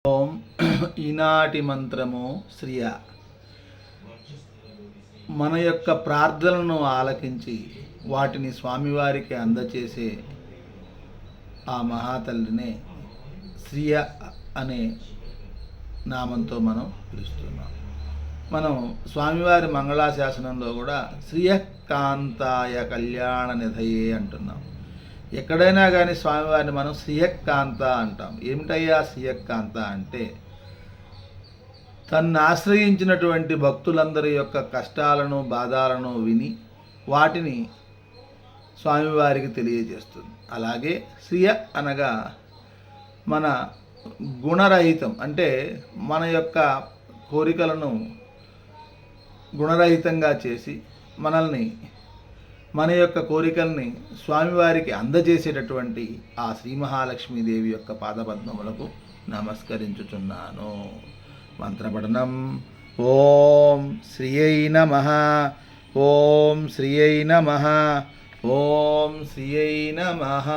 ఓం ఈనాటి మంత్రము శ్రియ. మన యొక్క ప్రార్థనలను ఆలకించి వాటిని స్వామివారికి అందచేసే ఆ మహాతల్లినే శ్రియ అనే నామంతో మనం పిలుస్తున్నాం. మనం స్వామివారి మంగళాశాసనంలో కూడా శ్రియకాంతాయ కళ్యాణ నిధయే అంటున్నాం. ఎక్కడైనా కానీ స్వామివారిని మనం శ్రియకాంత అంటాం. ఏమిటయ్యా శ్రియకాంత అంటే, తన్ను ఆశ్రయించినటువంటి భక్తులందరి యొక్క కష్టాలను బాధలను విని వాటిని స్వామివారికి తెలియజేస్తుంది. అలాగే శ్రియ అనగా మన గుణరహితం, అంటే మన యొక్క కోరికలను గుణరహితంగా చేసి మన యొక్క కోరికల్ని స్వామివారికి అందజేసేటటువంటి ఆ శ్రీ మహాలక్ష్మీదేవి యొక్క పాదపద్మములకు నమస్కరించుచున్నాను. మంత్రపఠనం. ఓం శ్రియై నమః. ఓం శ్రియై నమః. ఓం శ్రియై నమః.